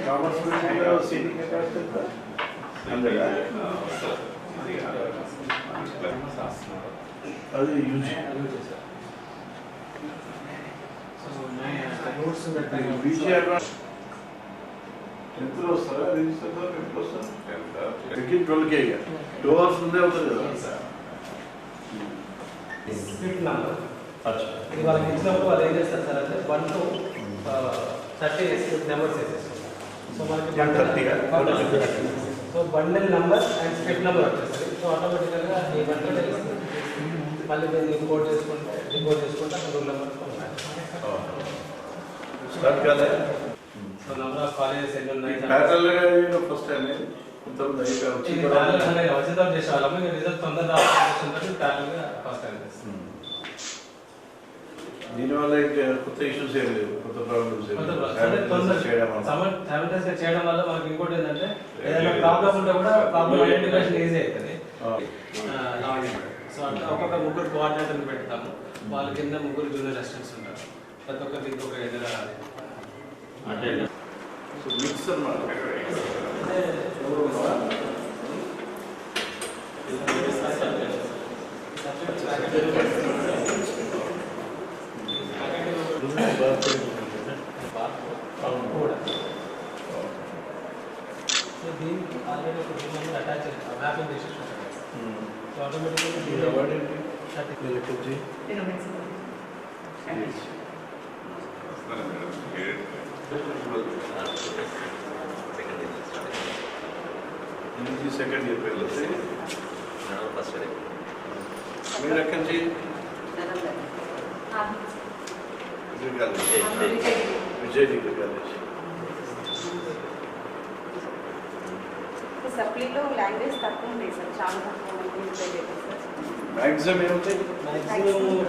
Commerce seating capacity ఎంత? 100. అది UG BCR ఎంతలో వస్తారా రిజిస్టర్ ఎంతలో వస్తారు? 12K 2 hours ముందే అవుతుంది కదా. ఇది వాళ్ళకి ఇచ్చినప్పుడు వాళ్ళు ఏం చేస్తారు సార్ అంటే 1 to 30 నెంబర్స్ వేసేస్తారు. సో మనకి so bundle number and strip number వచ్చేస్తుంది. సో ఆటోమేటిక్గా ఈ బండిల్ మళ్ళీ దీన్ని ఇంపోర్ట్ చేసుకుంటే రూల్ నెంబర్స్ ఉంటాయి. సో నెంబర్ ఆఫ్ కాలేజెస్ ఎన్ని ఉన్నాయి ఫస్ట్ టైం వచ్చిన చేసేవాళ్ళము. రిజల్ట్ తొందరగా ప్యారల్గా ఫస్ట్ టైం చేస్తాం. దీనివల్ల కొత్త ఇష్యూస్ ఏం లేవు, కొత్త ప్రాబ్లమ్స్ చేయడం వల్ల మనకి ఇంకోటి ఏంటంటే ఏదైనా ప్రాబ్లం ఉంటే కూడా ప్రాబ్లం ఐడెంటిఫికేషన్ ఈజీ అవుతుంది. సో అంటే ఒక్కొక్క ముగ్గురు కోఆర్డినేటర్ని పెడతాము. వాళ్ళ కింద ముగ్గురు జూనియర్ అసిస్టెంట్స్ ఉంటారు. ప్రతి ఒక్కరికి ఇంకొక ఎదురు అంటే మిక్స్ అన్నమాట. సో దీనికి ఆల్రెడీ ఒక రూమ్ అటాచ్ మ్యాపింగ్ చేసేసి ఉంటాయి. సో ఆటోమేటిక్గా సెకండ్ ఇయర్ పిల్లలు ఫస్ట్ ఇయర్ మీరు ఎక్కడి నుంచి విజయ్ డిగ్రీ కాలేజ్. సప్లీలో లాంగ్వేజ్ తక్కువ ఉంది సార్, చాలా తక్కువ మ్యాక్సిమం ఏముంటాయి?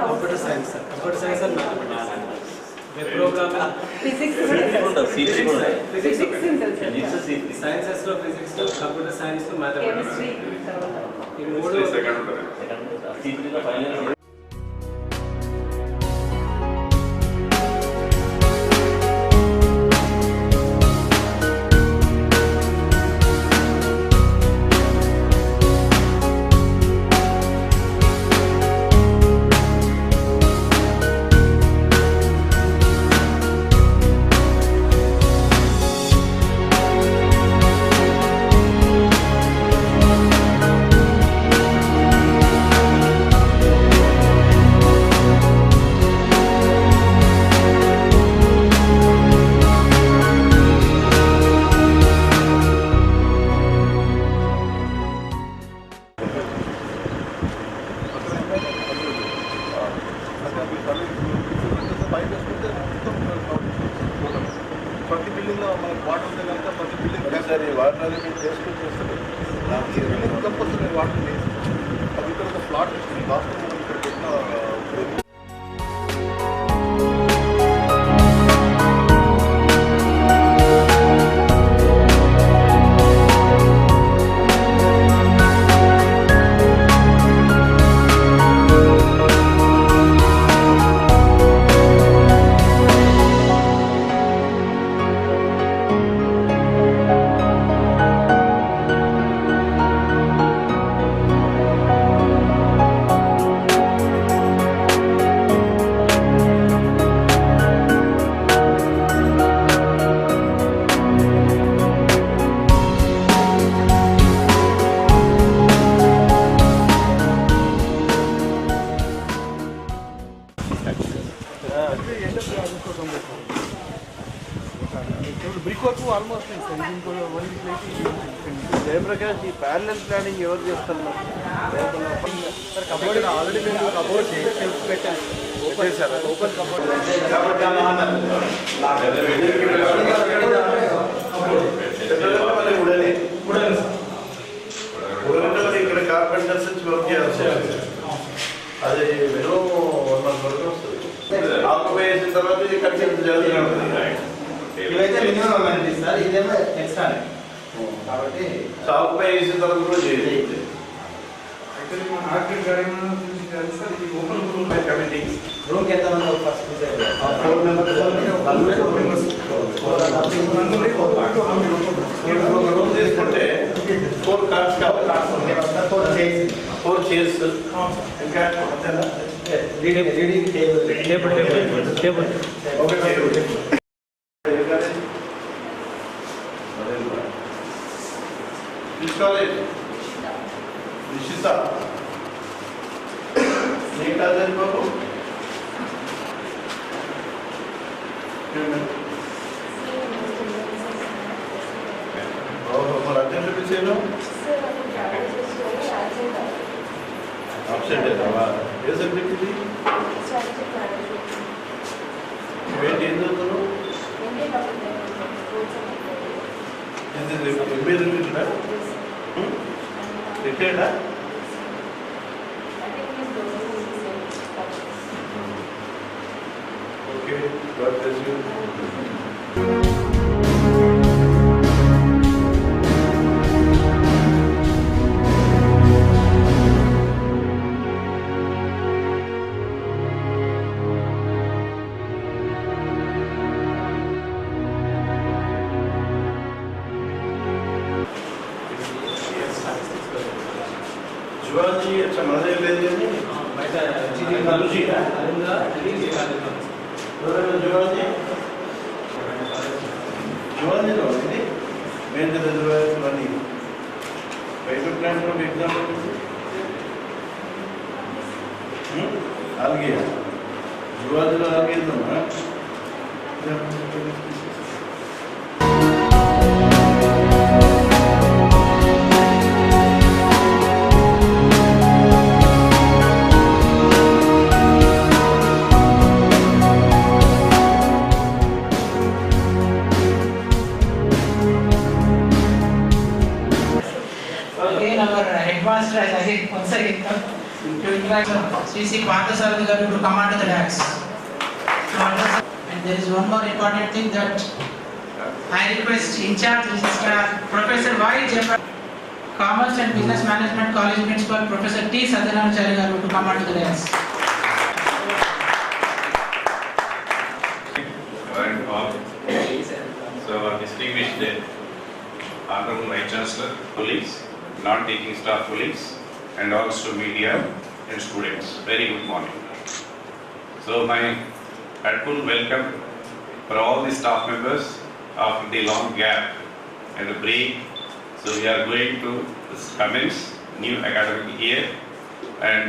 Computer science sir, computer science and mathematics, web programming, physics sciences లో ఫిజిక్స్, కంప్యూటర్ సైన్స్, మ్యాథమెటిక్స్ ఈ మూడు ప్రతి బిల్డింగ్లో మనకు వాటర్ ఉంది కనుక ప్రతి బిల్డింగ్ సరే వాటర్ అనేది మీరు చేసుకుని చేస్తారు. ఈ బిల్డింగ్ కంపల్సరీ వాటర్ లేదు. అది ఇక్కడ ఒక ప్లాట్ లాస్ట్ ఇక్కడ పెట్టిన ఆల్మోస్ట్ జయప్రకాష్ ఈ ప్యారలల్ ప్లానింగ్ ఎవరు చేస్తున్నారు? కబోర్డ్ ఆల్రెడీ మేము కబోర్డ్ పెట్టాను, ఓపెన్ కబోర్డ్. ఇక్కడ కార్పెంటర్స్ నుంచి వర్క్ చేయాల్సి అది మినిమం 1 month వరకు వస్తుంది. ఆక్యుపై చేసిన తర్వాత ఇది కన్సెప్ట్ జరుగుతూనే ఉంటుంది. ఇవైతే మినిమం అవ్వండి సార్, ఇదేమో ఎక్స్ట్రా కాబట్టి ఆక్యుపై చేసిన తర్వాత కూడా చేయాలి. రూమ్ ఎంత మంది ఫస్ట్ 4 members 4 chairs. ఇంకా అంతేనా? రీడింగ్ టేబుల్ ఒక టేబుల్. తీసుకోవాలి. నిశ్చిత. నీకు కాదు బాబు. మరి అర్జెంట్ పిలిచాను. ఆబ్సెంట్ అవుతావా? ఏ సబ్జెక్ట్ ఇది? ఏంటి ఏం చదువుతున్నావు? ఎంబీఏ చదివించుడా? రిటైర్డా? Okay, God bless you. जुआजी अच्छा मजा ले लेनी चीनी कालूजी है जुआजी जुआजी लो नहीं मैं तो जुआजी बनी पैसे प्लान करो एग्जाम आ गया जुआजी लो आ गया तो ना Again, our headmaster has again once again come to invite Sri Parthasarathi Garu to come onto the dais. And there is one more important thing that I request in charge Registrar Professor Y. Jeffrey, Commerce and Business Management College Principal Professor T. Satyanarayana Garu to come onto the dais. So, distinguished Honorable Vice Chancellor, colleagues, non-teaching staff colleagues, and also media and students. Very good morning. So, my heartfelt welcome for all the staff members after the long gap and the break. So, we are going to commence new academic year and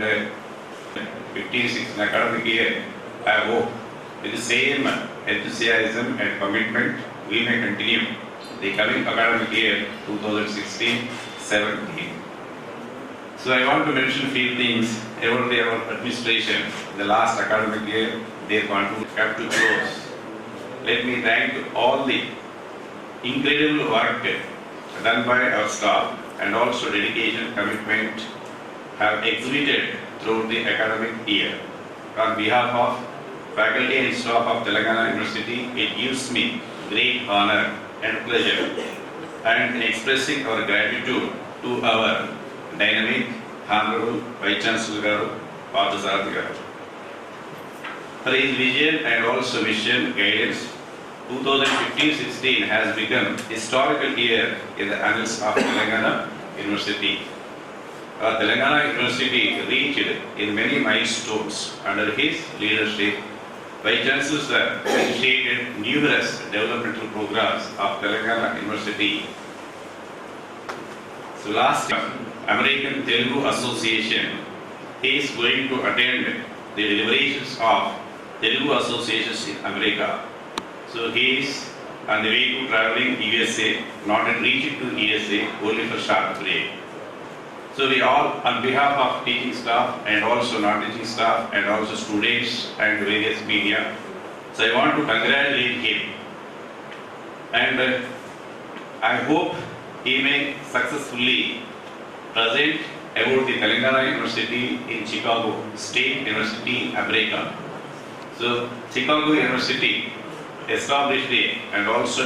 15-16 academic year. I hope with the same enthusiasm and commitment we may continue the coming academic year 2016-17. So I want to mention a few things about our administration. The last academic year, they want to come to close. Let me thank all the incredible work done by our staff and also dedication, commitment have exhibited throughout the academic year. On behalf of faculty and staff of Telangana University, it gives me great honor and pleasure and in expressing our gratitude to our dynamic Honorable Vice Chancellor Garu, Parthasarathi Garu. For his vision and also mission guidance, 2015-16 has become historical year in the annals of Telangana University. Telangana University reached in many milestones under his leadership. Vice Chancellor Sir initiated numerous developmental programs of Telangana University. So last year, American Telugu Association is going to attend the deliberations of Telugu associations in America. So he is on the way to traveling USA, not yet reaching to USA, only for short break. So we all, on behalf of teaching staff and also non-teaching staff and also students and various media, so I want to congratulate him. And I hope he may successfully present about the Telangana University in Chicago, State University, America. So Chicago University established it and also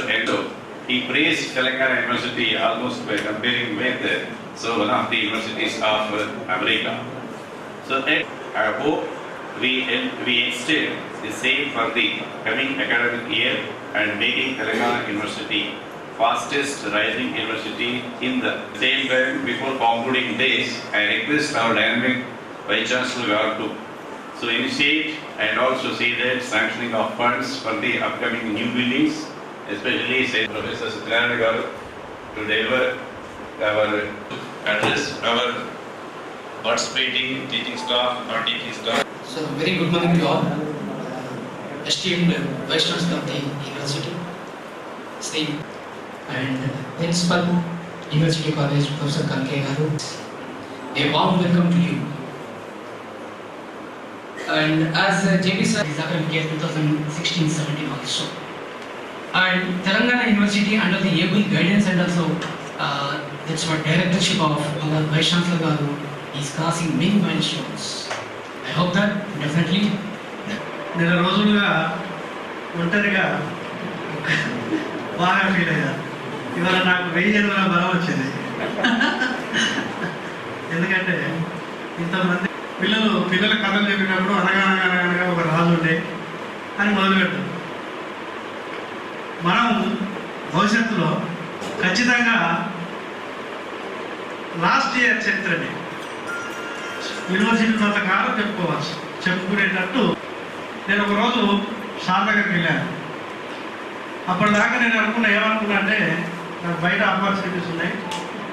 he praised Telangana University almost by comparing with one of the universities of America. So I hope we extend the same for the coming academic year and making Telangana University fastest rising university in the same time. Before concluding this, I request our dynamic Vice Chancellor Garu to so initiate and also see that sanctioning of funds for the upcoming new buildings, especially say Professor Satyanarayana Garu to deliver our address, our participating teaching staff or teaching staff. So very good morning to all. Esteemed Vice Chancellor of the University, Sri and Principal, University College, Professor Kalke Garu. A warm welcome to you. And as JP sir is academic year 2016-17 also. And Telangana University under the able guidance and also that's what directorship of our Vice Chancellor Garu is crossing many milestones. I hope that definitely. నెల రోజులుగా ఒంటరిగా బాగా feel అయ్యా. ఇవాళ నాకు 1000 జన్మల బలం వచ్చింది. ఎందుకంటే ఇంతమంది పిల్లల కథలు చెప్పినప్పుడు అనగా ఒక రాజు ఉండే అని మొదలుపెట్టారు. మనం భవిష్యత్తులో ఖచ్చితంగా లాస్ట్ ఇయర్ చరిత్రని యూనివర్సిటీ కొంతకాలం చెప్పుకునేటట్టు నేను ఒకరోజు సార్ దగ్గరికి వెళ్ళాను. అప్పటిదాకా నేను ఏమనుకున్నా అంటే నాకు బయట ఆపర్చునిటీస్ ఉన్నాయి,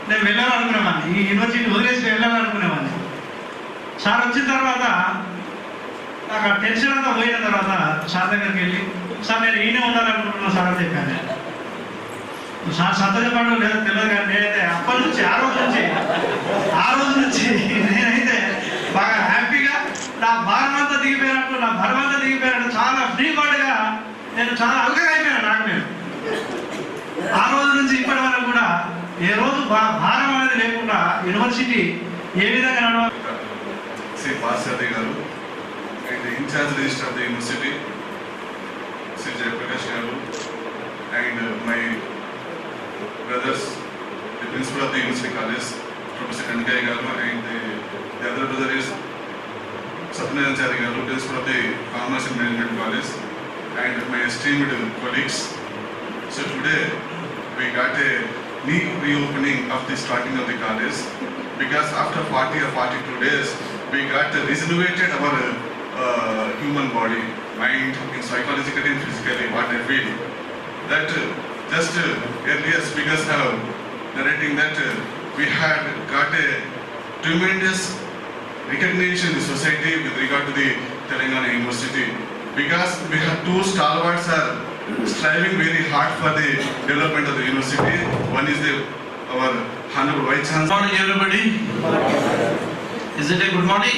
నేను వెళ్ళాలనుకునేవాడిని, ఈ యూనివర్సిటీ వదిలేసి వెళ్ళాలనుకునేవాడిని. సార్ వచ్చిన తర్వాత నాకు ఆ టెన్షన్ అంతా పోయిన తర్వాత సార్ దగ్గరికి వెళ్ళి, సార్ నేను ఈయనే ఉండాలనుకుంటున్నాను సార్ అని చెప్పాను. సార్ సంతోషపడడం లేదో తెలియదు కానీ నేనైతే అప్పటి నుంచి ఆ రోజు నుంచి నేనైతే బాగా హ్యాపీగా నా భారమంతా దిగిపోయినట్టు చాలా ఫ్రీ బర్డ్గా నేను చాలా అల్కగా అయిపోయాను. నాకు నేను ఆ రోజు నుంచి ఇప్పటి వరకు కూడా ఏ రోజు భారం అనేది లేకుండా యూనివర్సిటీ ఏ విధంగా నడవాలి. Shri Parsadi garu and incharge register of the university Shri Jayaprakash garu and my brothers, the principal of the University College, Professor Kanikaya Garu, and the other brother is Satyanarayana Garu, principal of the Commerce and Management College, and my esteemed colleagues. So today we got a new reopening of the starting of the college because after 40 or 42 days we got regenerated our human body, mind, and psychologically and physically. What I feel that. Just earlier speakers have narrating that we had got a tremendous recognition in the society with regard to the Telangana University because we have two stalwarts are striving very hard for the development of the university. One is our Honorable Vice Chancellor. Good morning everybody. Is it a good morning?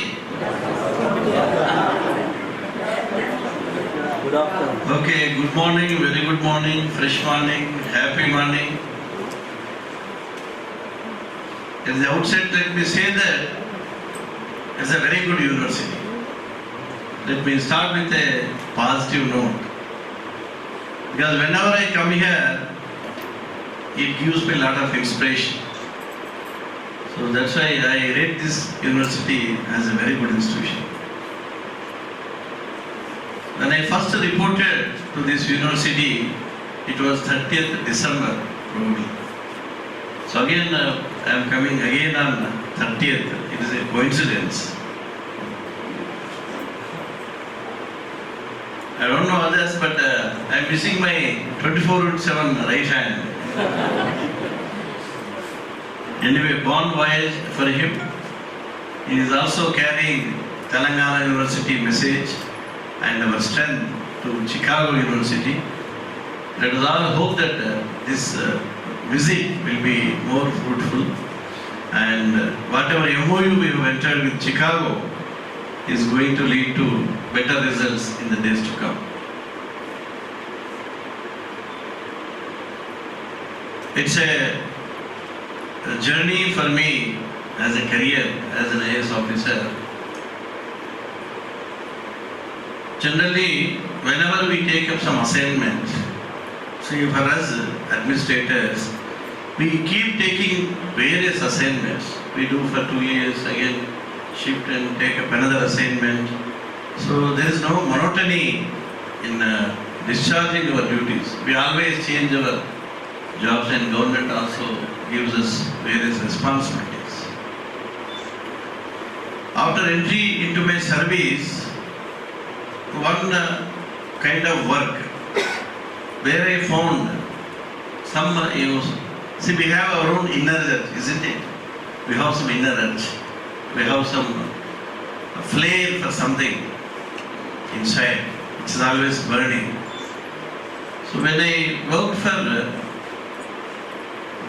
Good afternoon. Okay, good morning, very good morning, fresh morning, happy morning. At the outset, let me say that it's a very good university. Let me start with a positive note. Because whenever I come here, it gives me a lot of inspiration. So that's why I rate this university as a very good institution. When I first reported to this university, it was 30th December probably. So again, I am coming again on 30th. It is a coincidence. I don't know others, but I am missing my 24/7 right hand. Anyway, bon voyage for him. He is also carrying Telangana University message and our strength to Chicago University. Let us all hope that this visit will be more fruitful and whatever MOU we have entered with Chicago is going to lead to better results in the days to come. It's a journey for me as a career as an IAS officer. Generally, whenever we take up some assignment, see for us administrators, we keep taking various assignments. We do for 2 years, again shift and take up another assignment. So there is no monotony in discharging our duties. We always change our jobs, and government also gives us various responsibilities. After entry into my service, one kind of work where I found some see, we have our own inner urge, isn't it? We have some inner urge. We have some flame for something inside, which is always burning. So when I worked for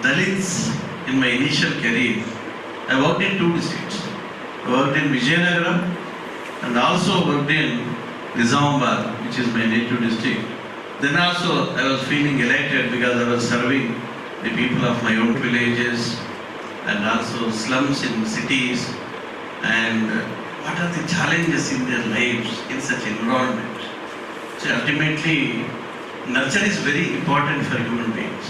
Dalits in my initial career, I worked in 2 districts. I worked in Vijayanagaram and also worked in Nizamabad, which is my native district. Then also I was feeling elated because I was serving the people of my own villages and also slums in cities, and what are the challenges in their lives in such environment. So ultimately, nurture is very important for human beings.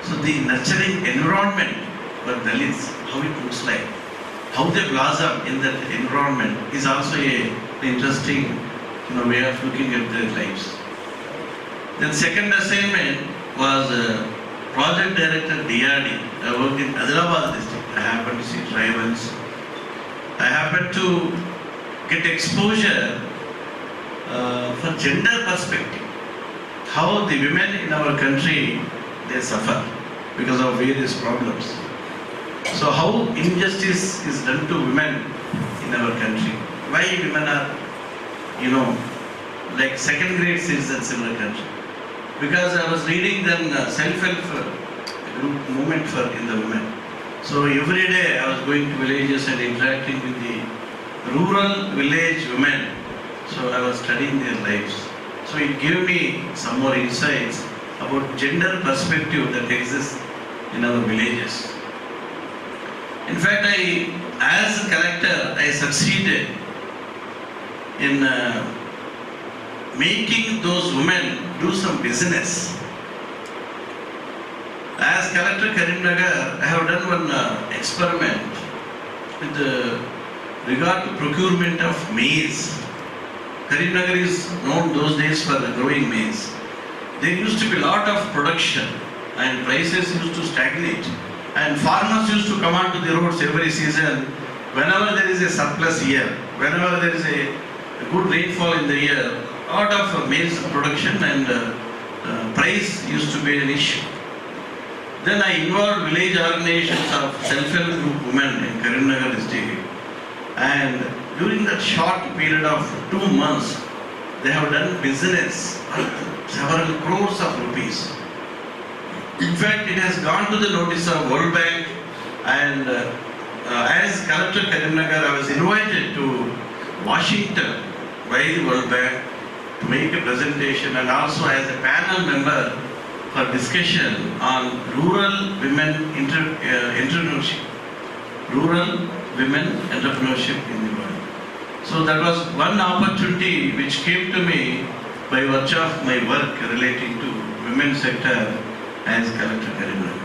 So the nurturing environment for Dalits, how it looks like, how they blossom in that environment is also an interesting way of looking at their lives. Then second assignment was Project Director DRD. I worked in Adilabad district. I happened to see tribals. I happened to get exposure for gender perspective. How the women in our country, they suffer because of various problems. So how injustice is done to women in our country. Why women are, like second grade citizens in our country. Because I was reading then self-help group movement in the women. So every day I was going to villages and interacting with the rural village women. So I was studying their lives. So it gave me some more insights about gender perspective that exists in our villages. In fact, as a collector, I succeeded in making those women do some business. As Collector Karimnagar, I have done one experiment with regard to procurement of maize. Karimnagar is known those days for growing maize. There used to be a lot of production and prices used to stagnate. And farmers used to come onto the roads every season. Whenever there is a surplus year, whenever there is a good rainfall in the year, a lot of maize production and price used to be an issue. Then I involved village organizations of self-help group women in Karimnagar district, and during that short period of 2 months, they have done business worth several crores of rupees. In fact, it has gone to the notice of World Bank, and as Collector Karimnagar, I was invited to Washington by the World Bank to make a presentation, and also as a panel member for discussion on rural women entrepreneurship. Rural women entrepreneurship in the world. So that was one opportunity which came to me by virtue of my work relating to women's sector as Collector Karimnagar.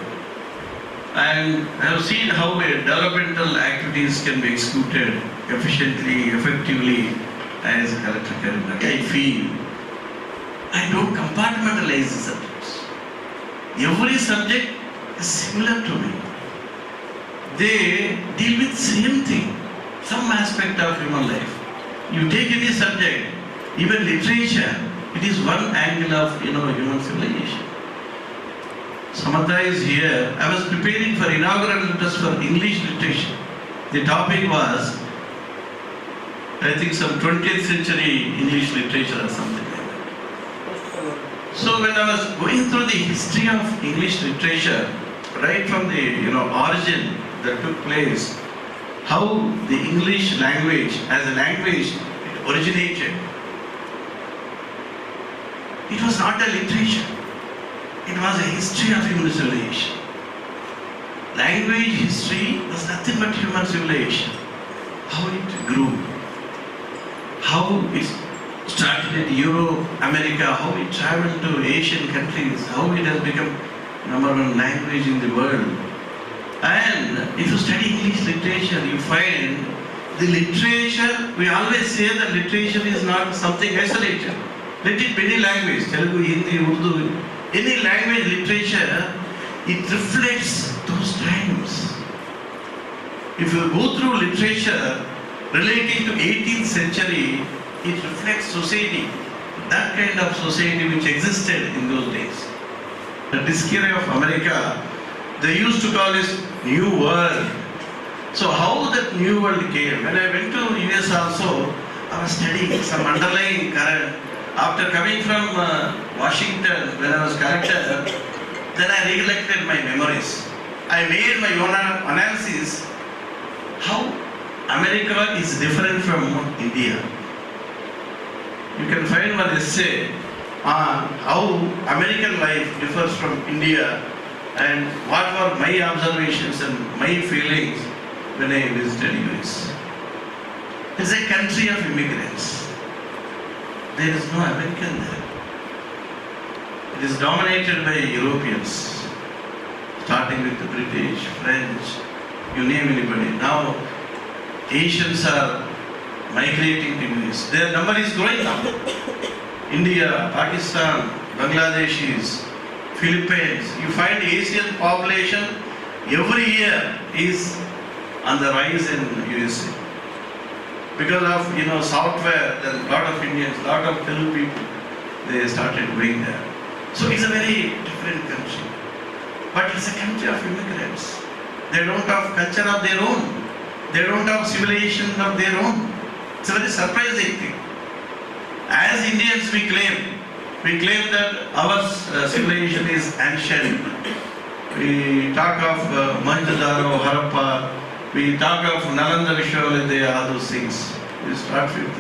And I have seen how developmental activities can be executed efficiently, effectively as Collector Karimnagar. I feel I don't compartmentalize the subjects. Every subject is similar to me. They deal with same thing, some aspect of human life. You take any subject, even literature, it is one angle of human civilization. Samantha is here. I was preparing for inaugural lectures for English literature. The topic was, I think, some 20th century English literature or something like that. So when I was going through the history of English literature, right from the origin that took place, how the English language as a language it originated. It was not a literature. It was a history of human civilization. Language history was nothing but human civilization. How it grew, how it started in Europe, America, how it traveled to Asian countries, how it has become #1 language in the world. And if you study English literature, you find the literature, we always say that literature is not something isolated. Let it be any language, Telugu, Hindi, Urdu, any language literature, it reflects those times. If you go through literature relating to 18th century, it reflects society, that kind of society which existed in those days. The discovery of America, they used to call this New World. So how that New World came? When I went to US also, I was studying some underlying current. After coming from Washington, when I was collector, then I recollected my memories. I made my own analysis how America is different from India. You can find one essay on how American life differs from India and what were my observations and my feelings when I visited US. It's a country of immigrants. There is no American there. It is dominated by Europeans, starting with the British, French, you name anybody. Now Asians are migrating to US. Their number is growing now. India, Pakistan, Bangladeshis, Philippines. You find Asian population every year is on the rise in USA. Because of software, there are a lot of Indians, a lot of Telugu people, they started going there. So it's a very different country. But it's a country of immigrants. They don't have culture of their own. They don't have civilization of their own. It's a very surprising thing. As Indians we claim that our civilization is ancient. We talk of Mohenjo-daro, Harappa, we talk of Nalanda, Vishwavidya, all those things. We start with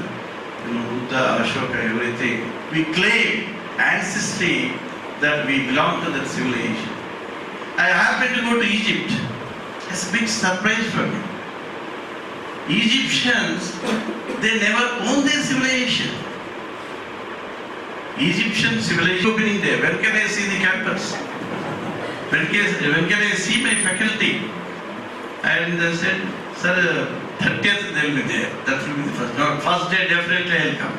Buddha, Ashoka, everything. We claim ancestry that we belong to that civilization. I happened to go to Egypt. It's a big surprise for me. Egyptians, they never owned their civilization. Egyptian civilization opening day. When can I see the campus? When can I see my faculty? And they said, sir, 30th they will be there. That will be the first. No, first day definitely I will come.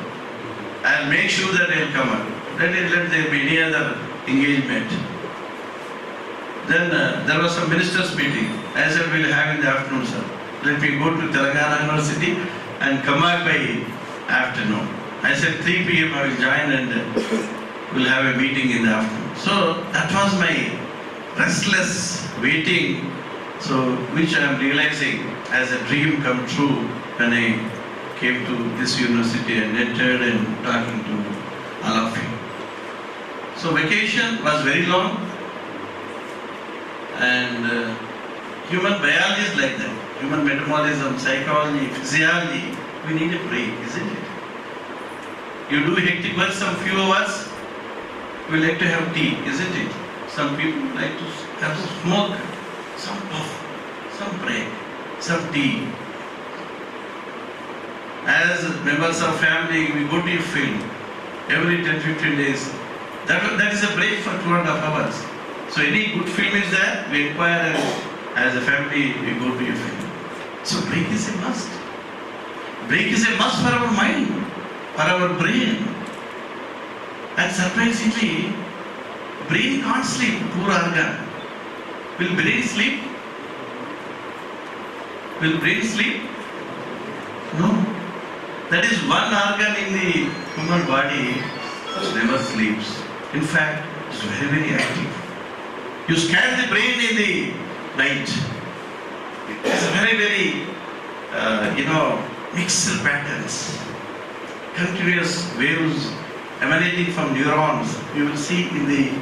I will make sure that I will come up. Then let there be any other engagement. Then there was some ministers meeting. I said, we will have in the afternoon, sir. Let me go to Telangana University and come back by afternoon. I said 3 p.m. I will join and we'll have a meeting in the afternoon. So that was my restless waiting, so which I am realizing as a dream come true when I came to this university and entered and talking to all of you. So vacation was very long and human biology is like that. Human metabolism, psychology, physiology, we need a break, isn't it? You do hectic work some few hours, we like to have tea, isn't it? Some people like to have smoke, some puff, some break, some tea. As members of family, we go to a field every 10-15 days. That is a break for 2.5 hours. So any good film is there, we inquire and as a family we go to a film. So break is a must. Break is a must for our mind, for our brain. And surprisingly, brain can't sleep, poor organ. Will brain sleep? Will brain sleep? No. That is one organ in the human body which never sleeps. In fact, it's very, very active. You scan the brain in the night. It's very, very, mixed patterns, continuous waves emanating from neurons. You will see in the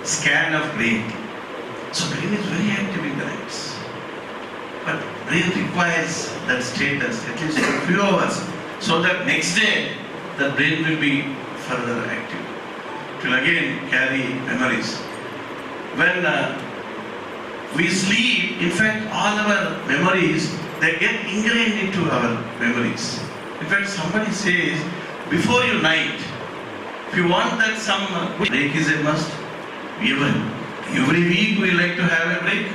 scan of brain. So brain is very active in the nights. But brain requires that status at least for a few hours, so that next day the brain will be further active. It will again carry memories. When we sleep, in fact, all our memories, they get ingrained into our memories. In fact, somebody says, before you night, if you want that some break is a must, every week we like to have a break.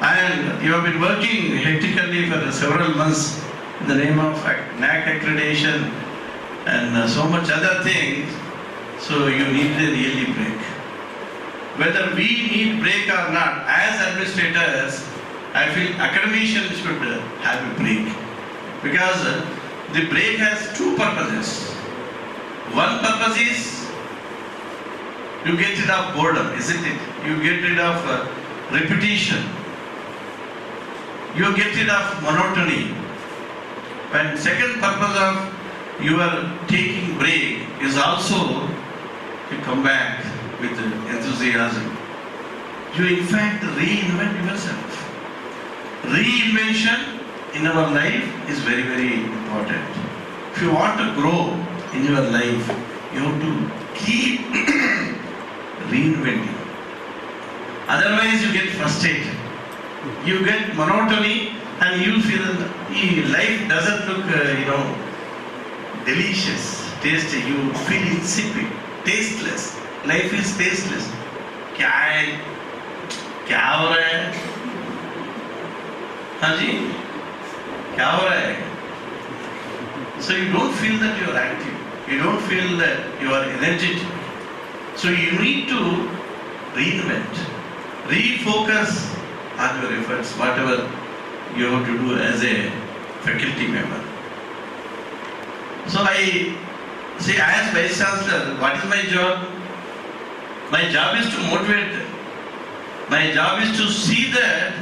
And you have been working hectically for several months in the name of NAC accreditation and so much other things. So you need a really break. whether we need break or not, as administrators, I feel academicians should have a break. Because the break has two purposes. One purpose is you get rid of boredom, isn't it? You get rid of repetition. You get rid of monotony. And second purpose of your taking break is also to come back with enthusiasm. You in fact reinvent yourself. Reinvention in our life is very, very important. If you want to grow in your life, you have to keep reinventing. Otherwise you get frustrated. You get monotony and you feel life doesn't look, delicious, tasty. You feel insipid, tasteless. Life is tasteless. क्या हो रहा है? हाँ जी, क्या हो रहा है? So you don't feel that you are active. You don't feel that you are energetic. So you need to reinvent, refocus on your efforts, whatever you have to do as a faculty member. So I say, as Vice Chancellor, what is my job? My job is to motivate them. My job is to see that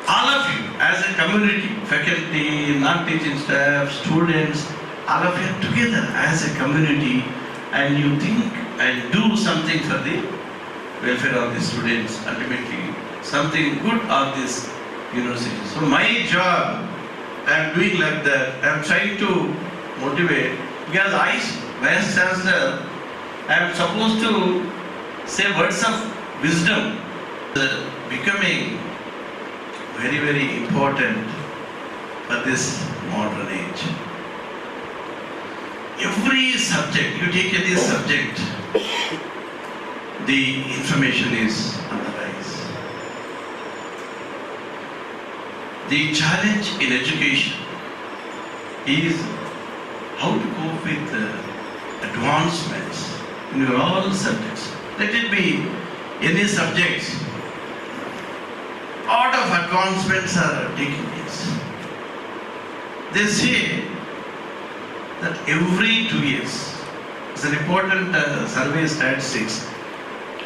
all of you as a community, faculty, non-teaching staff, students, all of you together as a community, and you think and do something for the welfare of the students, ultimately something good of this university. So my job, I am doing like that. I am trying to motivate, because I, Vice Chancellor, I am supposed to say words of wisdom, becoming very, very important for this modern age. Every subject, you take any subject, the information is on the rise. The challenge in education is how to cope with advancements in all subjects. Let it be any subjects. Lot of advancements are taking place. They say that every 2 years, it's an important survey statistics.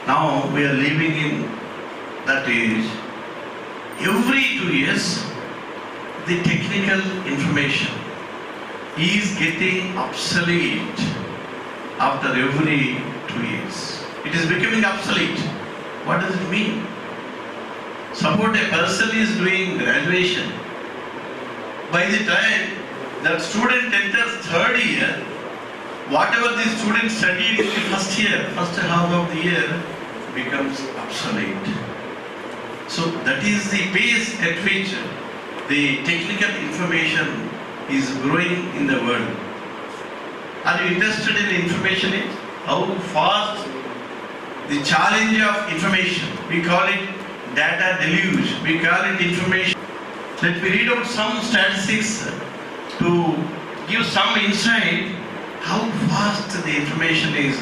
Now we are living in that age. Every 2 years, the technical information is getting obsolete after every 2 years. It is becoming obsolete. What does it mean? Suppose a person is doing graduation. By the time that student enters third year, whatever the student studied in the first year, first half of the year, becomes obsolete. So that is the pace at which the technical information is growing in the world. Are you interested in information? How fast the challenge of information? We call it data deluge. We call it information. Let me read out some statistics to give some insight how fast the information is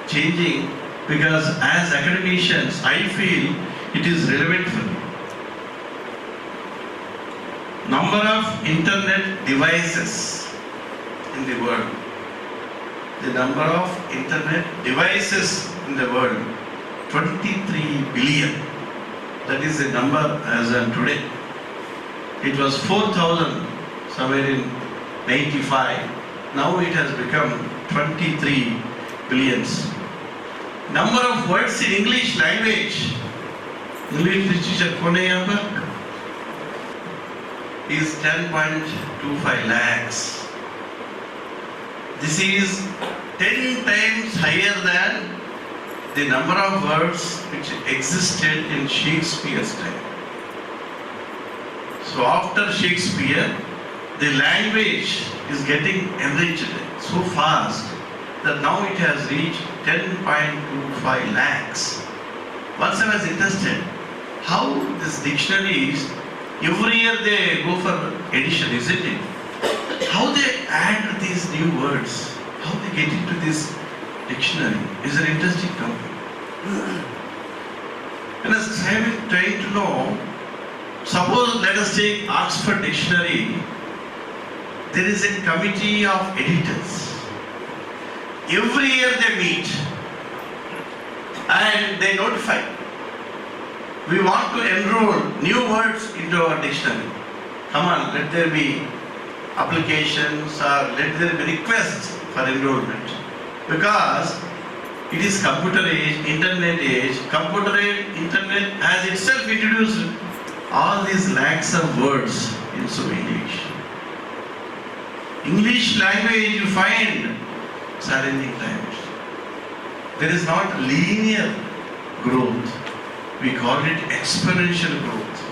changing, because as academicians, I feel it is relevant for me. Number of internet devices in the world. The number of internet devices in the world, 23 billion. That is the number as of today. It was 4,000 somewhere in 95. Now it has become 23 billions. Number of words in English language, English literature is 10.25 lakhs. This is 10 times higher than the number of words which existed in Shakespeare's time. So after Shakespeare, the language is getting enriched so fast that now it has reached 10.25 lakhs. Once I was interested, how this dictionaries, every year they go for edition, isn't it? How they add these new words, how they get into this dictionary is an interesting topic. when I was trying to know, suppose let us take Oxford Dictionary, there is a committee of editors. Every year they meet and they notify. We want to enroll new words into our dictionary. Come on, let there be applications or let there be requests for enrollment. Because it is computer age, internet age. Computer age, internet has itself introduced all these lakhs of words into English. English language you find challenging times. There is not linear growth. We call it exponential growth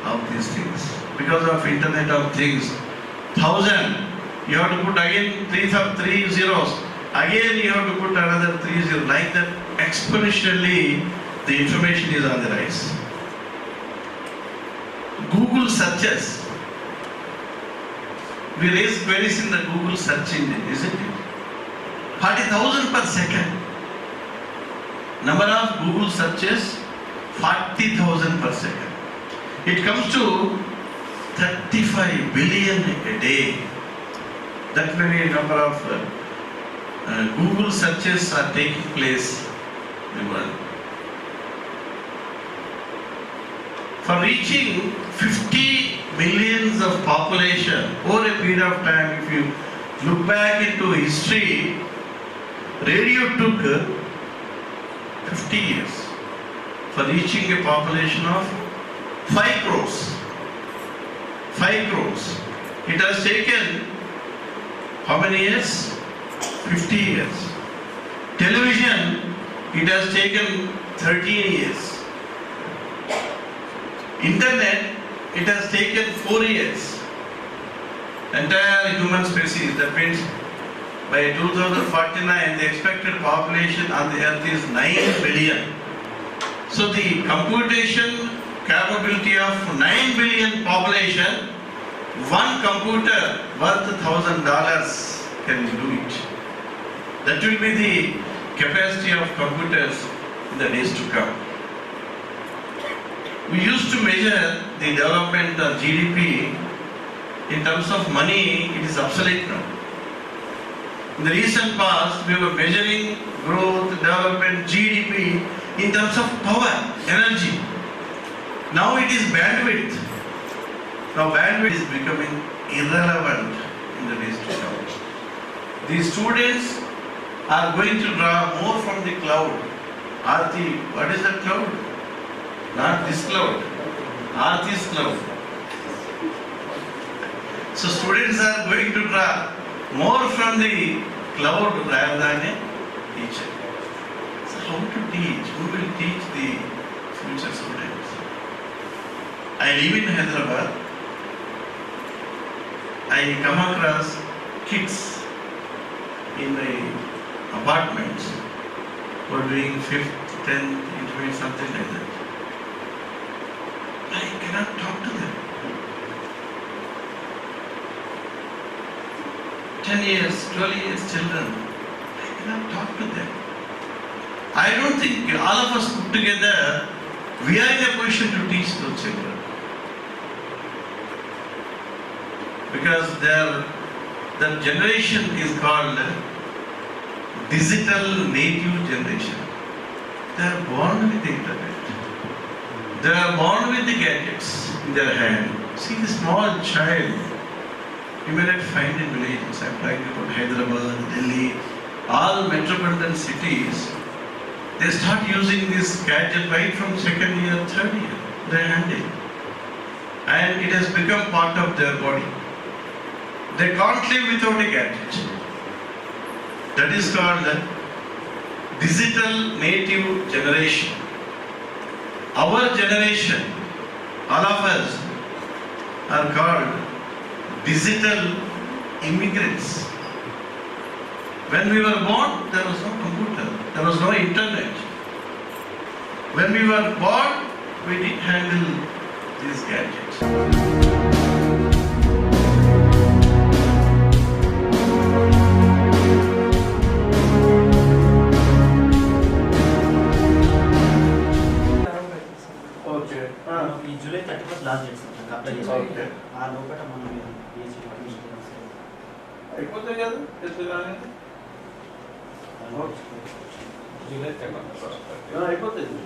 of these things. Because of Internet of Things, 1,000, you have to put again three zeros. Again you have to put another 3 zeros. Like that, exponentially the information is on the rise. Google searches. We raise queries in the Google search engine, isn't it? 40,000 per second. Number of Google searches, 40,000 per second. It comes to 35 billion a day. That many number of Google searches are taking place in the world. For reaching 50 millions of population over a period of time, if you look back into history, radio took 50 years for reaching a population of 5 crores. 5 crores. It has taken how many years? 50 years. Television, it has taken 13 years. Internet, it has taken 4 years. Entire human species, that means by 2049, the expected population on the earth is 9 billion. So the computation capability of 9 billion population, one computer worth $1,000 can do it. That will be the capacity of computers in the days to come. We used to measure the development of GDP in terms of money, it is obsolete now. In the recent past, we were measuring growth, development, GDP in terms of power, energy. Now it is bandwidth. Now bandwidth is becoming irrelevant in the days to come. The students are going to draw more from the cloud. Aarti, what is that cloud? Not this cloud. Aarti's cloud. So students are going to draw more from the cloud rather than a teacher. So how to teach? Who will teach the future students? I live in Hyderabad. I come across kids in the apartments who are doing 5th, 10th, intermediate, something like that. I cannot talk to them. 10 years, 12 years children, I cannot talk to them. I don't think all of us put together, we are in a position to teach those children. Because the generation is called digital native generation. They are born with the internet. They are born with the gadgets in their hand. See the small child, you may not find in villages. I'm talking about Hyderabad, Delhi, all metropolitan cities. They start using this gadget right from second year, third year. They are handy. And it has become part of their body. They can't live without a gadget. That is called the digital native generation. Our generation, all of us, are called digital immigrants. When we were born, there was no computer, there was no internet. When we were born, we didn't handle these gadgets. ఈ July 31 last date sir నాకు apply చేసి okay. ఆ లోపల మనం PhD admission చేయాలి అయిపోతాయి కదా test కానీ సార్ జూలై 10. అయిపోతుంది